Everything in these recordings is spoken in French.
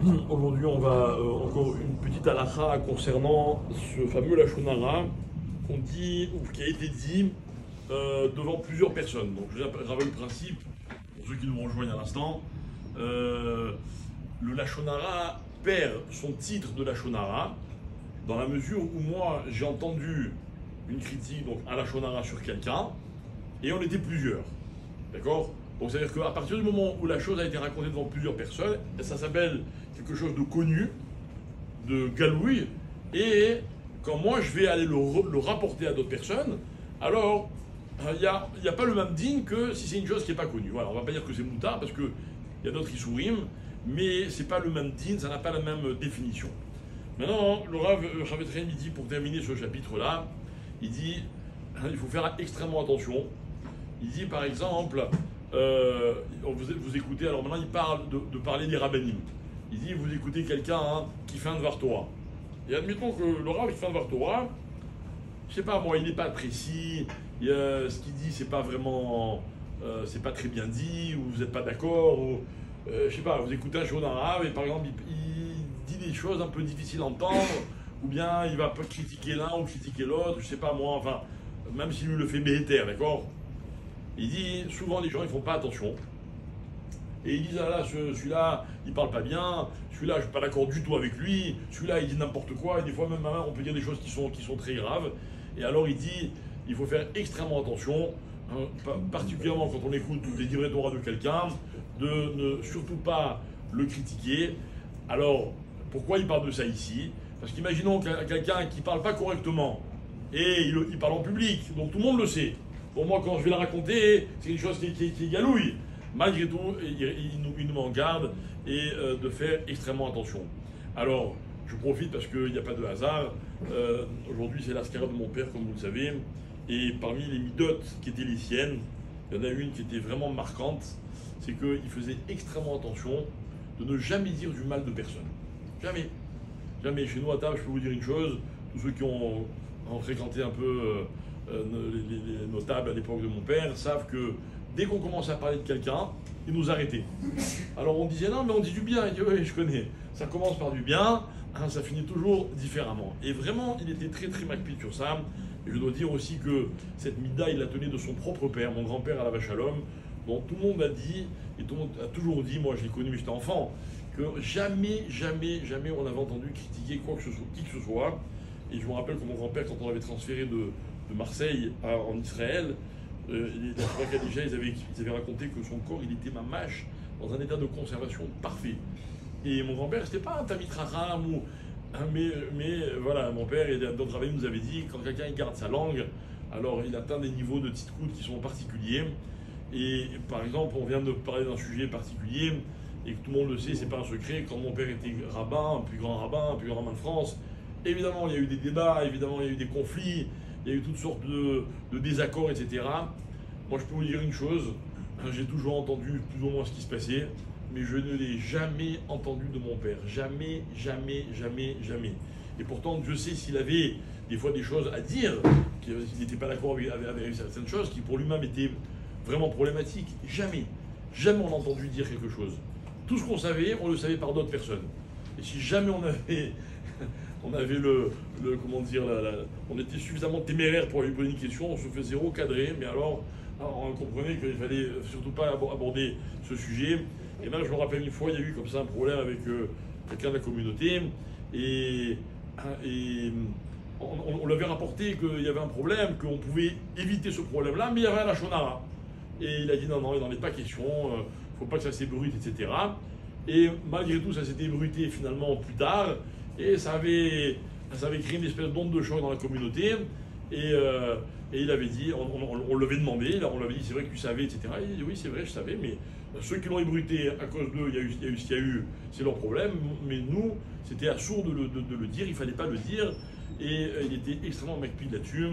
Aujourd'hui, on va encore une petite halakha concernant ce fameux lachon hara qu'on dit ou qui a été dit devant plusieurs personnes. Donc, je rappelle le principe pour ceux qui nous rejoignent à l'instant. Le lachon hara perd son titre de lachon hara dans la mesure où moi j'ai entendu une critique, donc un lachon hara sur quelqu'un, et on était plusieurs. D'accord? Donc c'est-à-dire qu'à partir du moment où la chose a été racontée devant plusieurs personnes, ça s'appelle quelque chose de connu, de galouille, et quand moi je vais aller le rapporter à d'autres personnes, alors il n'y a pas le même digne que si c'est une chose qui n'est pas connue. Voilà, on ne va pas dire que c'est moutard parce qu'il y a d'autres qui souriment, mais c'est pas le même digne, ça n'a pas la même définition. Maintenant, le Rav Etrem, il dit, pour terminer ce chapitre-là, il dit il faut faire extrêmement attention. Il dit par exemple, vous écoutez, alors maintenant il parle de parler des rabbinim. Il dit vous écoutez quelqu'un qui fait un Dvar Torah. Et admettons que le Rav qui fait un Dvar Torah, je sais pas moi, il n'est pas précis, ce qu'il dit c'est pas vraiment, c'est pas très bien dit, ou vous n'êtes pas d'accord, ou je sais pas, vous écoutez un Shon Rav et par exemple il dit des choses un peu difficiles à entendre, ou bien il va pas critiquer l'un ou critiquer l'autre, je sais pas moi, enfin, même s'il le fait béhéter, d'accord. Il dit, souvent les gens ils font pas attention. Et ils disent, ah là, celui-là, il parle pas bien, celui-là, je suis pas d'accord du tout avec lui, celui-là, il dit n'importe quoi, et des fois même on peut dire des choses qui sont très graves. Et alors il dit, il faut faire extrêmement attention, particulièrement quand on écoute des livrets Torah de quelqu'un, de ne surtout pas le critiquer. Alors, pourquoi il parle de ça ici? Parce qu'imaginons quelqu'un qui parle pas correctement, et il parle en public, donc tout le monde le sait. Pour moi, quand je vais la raconter, c'est une chose qui est galouille. Malgré tout, il nous met en garde et de faire extrêmement attention. Alors, je profite parce qu'il n'y a pas de hasard. Aujourd'hui, c'est l'ascara de mon père, comme vous le savez. Et parmi les midotes qui étaient les siennes, il y en a une qui était vraiment marquante. C'est qu'il faisait extrêmement attention de ne jamais dire du mal de personne. Jamais. Jamais. Chez nous, à table, je peux vous dire une chose. Tous ceux qui ont fréquenté un peu les notables à l'époque de mon père savent que dès qu'on commence à parler de quelqu'un, ils nous arrêtaient. Alors on disait non mais on dit du bien, il dit oui je connais, ça commence par du bien, ça finit toujours différemment. Et vraiment il était très très macpide sur ça. Et je dois dire aussi que cette mida il la tenait de son propre père, mon grand-père à la vache à l'homme, dont tout le monde a dit, et tout le monde a toujours dit, moi je l'ai connu mais j'étais enfant, que jamais on avait entendu critiquer qui que ce soit. Et je me rappelle que mon grand-père, quand on l'avait transféré de Marseille en Israël, la Torah Kadisha, ils avaient raconté que son corps, il était mamash, dans un état de conservation parfait. Et mon grand-père, c'était pas un tamid racham, mais voilà, mon père et d'autres rabbins nous avaient dit, quand quelqu'un garde sa langue, alors il atteint des niveaux de tzidkout qui sont particuliers. Et par exemple, on vient de parler d'un sujet particulier, et que tout le monde le sait, c'est pas un secret, quand mon père était rabbin, un plus grand rabbin de France, évidemment il y a eu des débats, évidemment il y a eu des conflits, il y a eu toutes sortes de désaccords, etc. Moi, je peux vous dire une chose, j'ai toujours entendu plus ou moins ce qui se passait, mais je ne l'ai jamais entendu de mon père. Jamais. Et pourtant, Dieu sait s'il avait des fois des choses à dire, qu'il n'était pas d'accord avec certaines choses, qui pour lui-même étaient vraiment problématiques. Jamais on a entendu dire quelque chose. Tout ce qu'on savait, on le savait par d'autres personnes. Et si jamais on avait comment dire, on était suffisamment téméraire pour lui poser une question, on se faisait recadrer, mais alors on comprenait qu'il fallait surtout pas aborder ce sujet. Et là, je me rappelle une fois, il y a eu comme ça un problème avec quelqu'un de la communauté, et on lui avait rapporté qu'il y avait un problème, qu'on pouvait éviter ce problème-là, mais il y avait un lachon hara. Et il a dit non, il n'en est pas question, faut pas que ça s'ébrute, etc. Et malgré tout, ça s'était ébruté finalement plus tard. Et ça avait créé une espèce d'onde de choc dans la communauté. Et il avait dit, on l'avait demandé, on l'avait dit, c'est vrai que tu savais, etc. Il dit, oui, c'est vrai, je savais, mais ceux qui l'ont ébruité à cause d'eux, il y a eu ce qu'il y a eu, c'est leur problème. Mais nous, c'était assourd de le dire, il ne fallait pas le dire. Et il était extrêmement macpide là-dessus.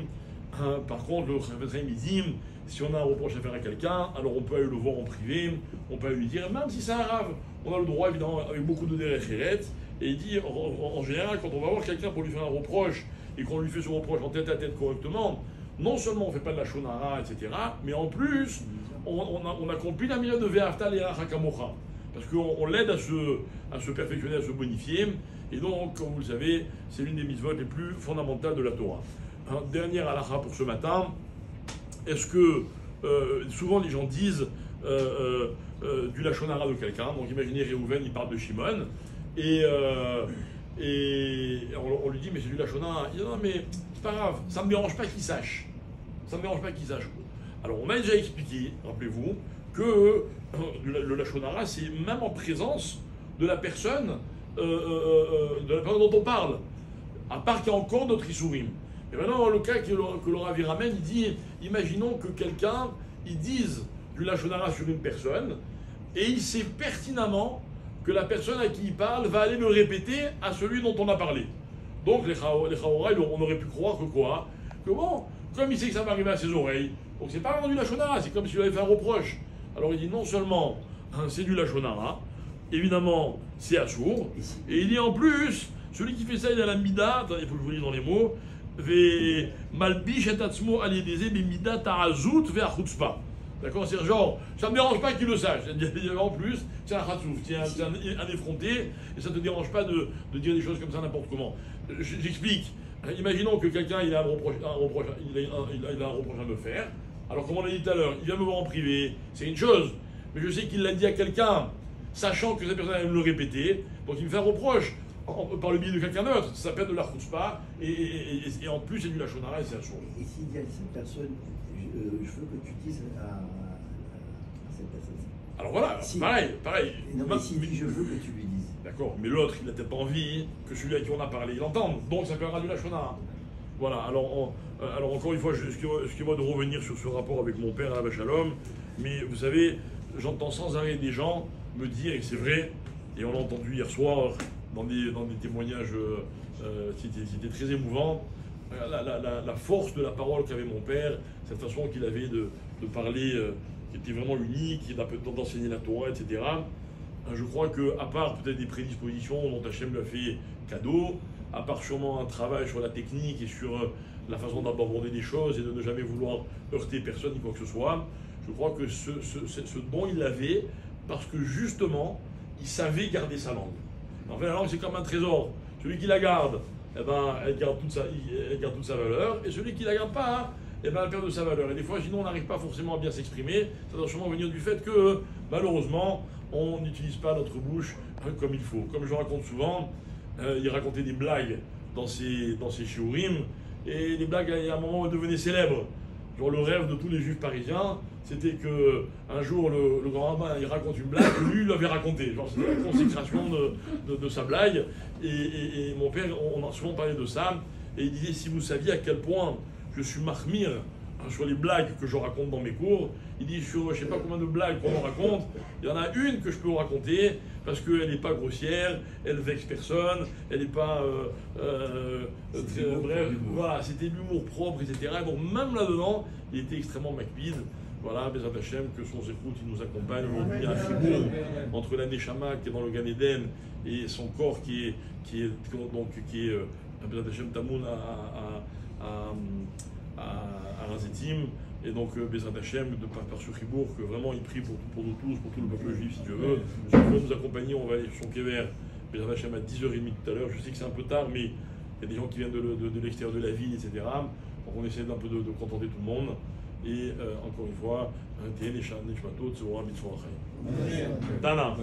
Par contre, le Rav il dit, si on a un reproche à faire à quelqu'un, alors on peut aller le voir en privé, on peut aller lui dire, même si c'est un Rav, on a le droit, évidemment, avec beaucoup de derecheret. Et il dit, en général, quand on va voir quelqu'un pour lui faire un reproche, et qu'on lui fait ce reproche en tête à tête correctement, non seulement on ne fait pas de la shonara, etc., mais en plus, on accomplit la mitzvah de ve'afta le'acha kamocha. parce qu'on l'aide à se perfectionner, à se bonifier. Et donc, comme vous le savez, c'est l'une des mitzvot les plus fondamentales de la Torah. Dernière halakha pour ce matin. Est-ce que souvent les gens disent du lachon hara de quelqu'un. Donc imaginez Réhouven, il parle de Shimon. Et on lui dit, mais c'est du lachon hara. Il dit, non, mais c'est pas grave, ça ne me dérange pas qu'il sache. Ça ne me dérange pas qu'il sache. Alors on a déjà expliqué, rappelez-vous, que le lachon hara, c'est même en présence de la personne dont on parle. À part qu'il y a encore d'autres Issourim. Et maintenant, le cas que le Rav ramène, il dit, imaginons que quelqu'un, il dise du lachon hara sur une personne, et il sait pertinemment que la personne à qui il parle va aller le répéter à celui dont on a parlé. Donc les Chaora, on aurait pu croire que quoi? Que bon, comme il sait que ça va arriver à ses oreilles, donc c'est pas vraiment du lachon hara, c'est comme s'il avait fait un reproche. Alors il dit non seulement c'est du lachon hara, évidemment c'est assourd, et il dit en plus, celui qui fait ça il a la mida, il faut que je vous lise dans les mots, malbish et atzmo aliedeze bemida ta'azout ve'a chutzpah. D'accord, c'est genre, ça ne me dérange pas qu'il le sache. En plus, c'est un khatsouf, c'est un effronté, et ça ne te dérange pas de dire des choses comme ça n'importe comment. J'explique. Imaginons que quelqu'un il a un reproche à me faire. Alors, comme on l'a dit tout à l'heure, il vient me voir en privé, c'est une chose. Mais je sais qu'il l'a dit à quelqu'un, sachant que cette personne va me le répéter, donc il me fait un reproche par le biais de quelqu'un d'autre. Ça s'appelle de la chutzpah, et en plus c'est du lachon hara et c'est assourd. Et s'il dit à cette personne, je veux que tu dises à cette personne. Alors voilà, si, pareil. Non, mais s'il dit je veux que tu lui dises. D'accord, mais l'autre, il n'a peut-être pas envie que celui à qui on a parlé, il entende. Donc ça s'appellera du lachon hara. Voilà, alors encore une fois, excusez-moi de revenir sur ce rapport avec mon père, Alav Shalom, mais vous savez, j'entends sans arrêt des gens me dire, et c'est vrai, et on l'a entendu hier soir dans des témoignages, c'était très émouvant, la force de la parole qu'avait mon père, cette façon qu'il avait de parler, qui était vraiment unique, d'enseigner la Torah, etc. Je crois qu'à part peut-être des prédispositions dont Hachem lui a fait cadeau, à part sûrement un travail sur la technique et sur la façon d'aborder des choses et de ne jamais vouloir heurter personne ni quoi que ce soit, je crois que ce don il l'avait parce que justement, il savait garder sa langue. En fait, la langue c'est comme un trésor. Celui qui la garde, eh ben, elle garde toute sa valeur, et celui qui ne la garde pas, eh ben, elle perd de sa valeur. Et des fois, sinon, on n'arrive pas forcément à bien s'exprimer. Ça doit sûrement venir du fait que, malheureusement, on n'utilise pas notre bouche comme il faut. Comme je raconte souvent, il racontait des blagues dans ses shiurim, et les blagues, à un moment, devenaient célèbres. Genre, le rêve de tous les juifs parisiens, c'était qu'un jour, le grand rabbin, il raconte une blague que lui, il l'avait racontée. Genre, c'était la consécration de sa blague. Et mon père, on a souvent parlé de ça, et il disait, si vous saviez à quel point je suis mahmir sur les blagues que je raconte dans mes cours, il dit, sur je ne sais pas combien de blagues qu'on raconte, il y en a une que je peux vous raconter, parce qu'elle n'est pas grossière, elle vexe personne, elle n'est pas... bref, voilà, c'était l'humour propre, etc. Bon, même là-dedans, il était extrêmement makpid. Voilà, Bezrat Hashem, que son écoute, il nous accompagne aujourd'hui à Fribourg, entre la Neshama qui est dans le Gan Eden et son corps qui est Bezrat Hashem Tamoun à Razetim. Et donc Bezrat Hashem, par ce Fribourg, que vraiment il prie pour nous tous, pour tout le peuple juif, si Dieu veut. Si Dieu veut nous accompagner, on va aller sur son kéver, Bezrat Hashem à 10h30 tout à l'heure. Je sais que c'est un peu tard, mais il y a des gens qui viennent de l'extérieur de la ville, etc. Donc on essaie d'un peu de contenter tout le monde. Et encore une fois, Tana.